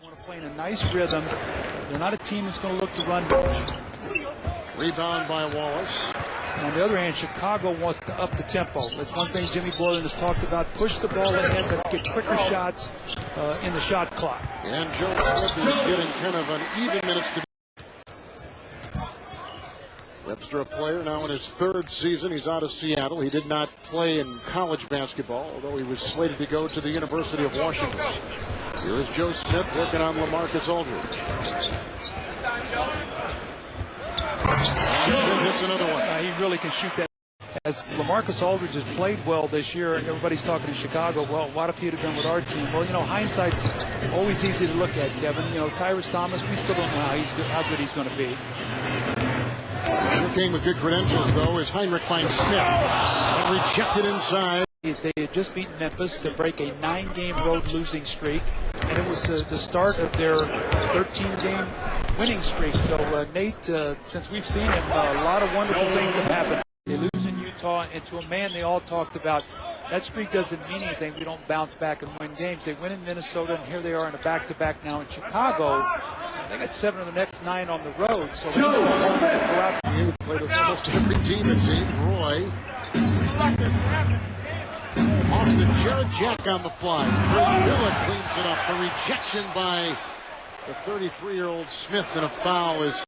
want to play in a nice rhythm. They're not a team that's going to look to run much. Rebound by Wallace. And on the other hand, Chicago wants to up the tempo. That's one thing Jimmy Boylan has talked about. Push the ball ahead. Let's get quicker shots in the shot clock. And Joe Smith is getting kind of an even minutes to. Webster, a player now in his third season. He's out of Seattle. He did not play in college basketball, although he was slated to go to the University of Washington. Here is Joe Smith working on LaMarcus Aldridge. And Smith hits another one. He really can shoot that. As LaMarcus Aldridge has played well this year, everybody's talking in Chicago, well, what if he'd have been with our team? Well, you know, hindsight's always easy to look at, Kevin. You know, Tyrese Thomas, we still don't know how good he's going to be. Another game with good credentials, though, is Heinrich finds Smith. And rejected inside. They had just beaten Memphis to break a 9-game road losing streak, and it was the start of their 13-game winning streak. So, Nate, since we've seen him, a lot of wonderful things have happened. They lose in Utah, and to a man they all talked about, that streak doesn't mean anything. We don't bounce back and win games. They win in Minnesota, and here they are in a back-to-back now in Chicago. They got 7 of the next 9 on the road, so they go out. He played with almost every team, it seems. Roy. Off to Jared Jack on the fly. Chris Miller cleans it up. The rejection by the 33-year-old Smith, and a foul is.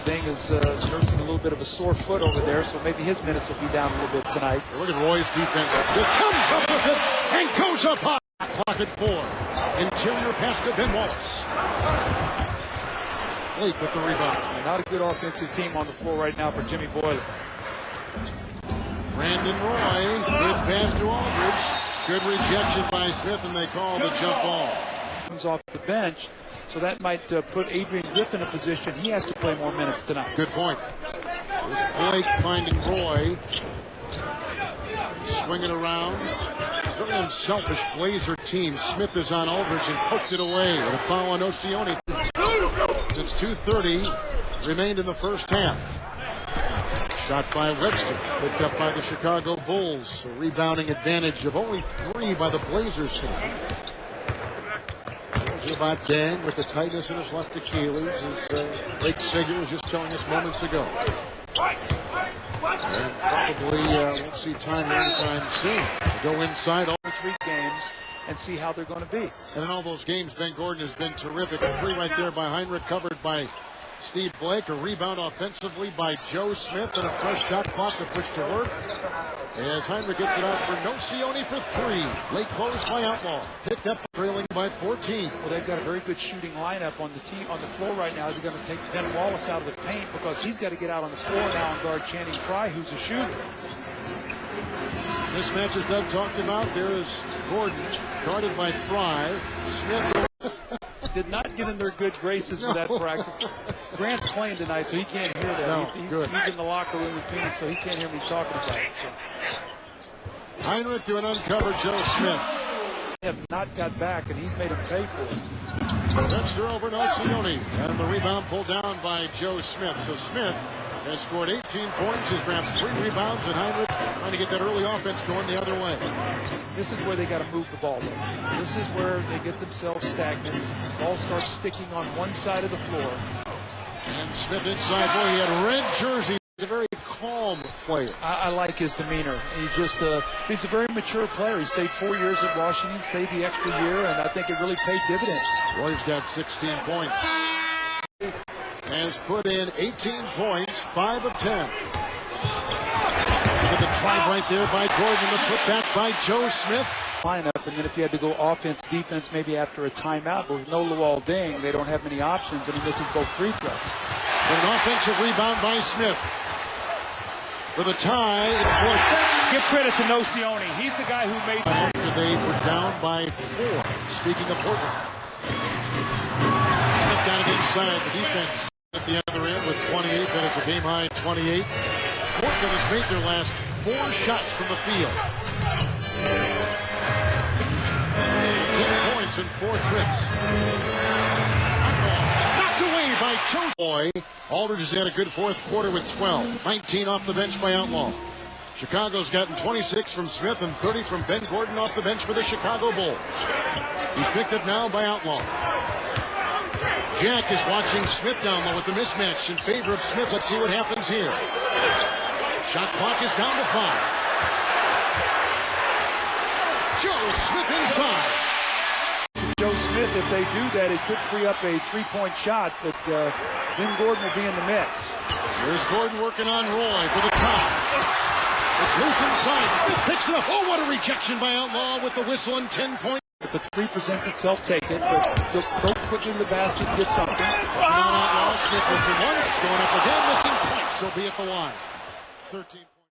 Ding is nursing a little bit of a sore foot over there, so maybe his minutes will be down a little bit tonight. Look at Roy's defense. Smith comes up with it and goes up high. Clock at 4. Interior pass to Ben Wallace. Blake with the rebound. Not a good offensive team on the floor right now for Jimmy Boylan. Brandon Roy, good pass to Aldridge. Good rejection by Smith, and they call the jump ball. Comes off the bench, so that might put Adrian Griffin in a position. He has to play more minutes tonight. Good point. There's Blake finding Roy. Swinging around. It's very unselfish Blazer team. Smith is on Aldridge and poked it away. And a foul on Oceone. Since 2:30 remained in the first half. Shot by Webster, picked up by the Chicago Bulls. A rebounding advantage of only 3 by the Blazers tonight. About Dang with the tightness in his left Achilles, as Blake Sager was just telling us moments ago. And probably won't see time anytime soon. Go inside all 3 games and see how they're going to be. And in all those games, Ben Gordon has been terrific. A 3 right there by Heinrich, covered by Steve Blake. A rebound offensively by Joe Smith, and a fresh shot clock to push to work. As Heinrich gets it out for Nocioni for 3. Late close by Outlaw. Picked up, trailing by 14. Well, they've got a very good shooting lineup on the team on the floor right now. They're going to take Ben Wallace out of the paint because he's got to get out on the floor now and guard Channing Frye, who's a shooter. Mismatch, as Doug talked about, there is Gordon, guarded by Frye. Smith did not get in their good graces for that practice. Grant's playing tonight, so he can't hear that. No, he's in the locker room with Phoenix, so he can't hear me talking about it. So. Heinrich to an uncovered Joe Smith. They have not got back, and he's made him pay for it. Webster over Nocioni, and the rebound pulled down by Joe Smith. So Smith has scored 18 points. He's grabbed 3 rebounds, and Heinrich trying to get that early offense going the other way. This is where they got to move the ball, though. This is where they get themselves stagnant. The ball starts sticking on one side of the floor. And Smith inside. Boy, he had a red jersey. He's a very calm player. I like his demeanor. He's a very mature player. He stayed 4 years at Washington, stayed the extra year, and I think it really paid dividends. Roy's got 16 points. Has put in 18 points, 5 of 10. Look at the drive right there by Gordon. The putback by Joe Smith. Lineup, and then if you had to go offense, defense, maybe after a timeout, but with no Luol Deng, they don't have many options, and he misses both free throws. An offensive rebound by Smith. For the tie, it's Gordon. Give credit to Nocioni. He's the guy who made. After they were down by 4. Speaking of Portland, Smith got it inside the defense at the other end with 28. That is a game high 28. Portland has made their last 4 shots from the field. 10 points in 4 trips. Knocked away by Boy. Aldridge has had a good fourth quarter with 12. 19 off the bench by Outlaw. Chicago's gotten 26 from Smith and 30 from Ben Gordon off the bench for the Chicago Bulls. He's picked up now by Outlaw. Jack is watching Smith down low with the mismatch in favor of Smith. Let's see what happens here. Shot clock is down to 5. Joe Smith inside. Joe Smith, if they do that, it could free up a three-point shot, but then Gordon will be in the mix. Here's Gordon working on Roy for the top. It's loose inside. Smith picks it up. Oh, what a rejection by Outlaw with the whistle and 10-point. If the three presents itself, take it, but go quickly to the basket, get something. Outlaw. Smith missing once, going up again, missing twice. He'll be at the line. 13.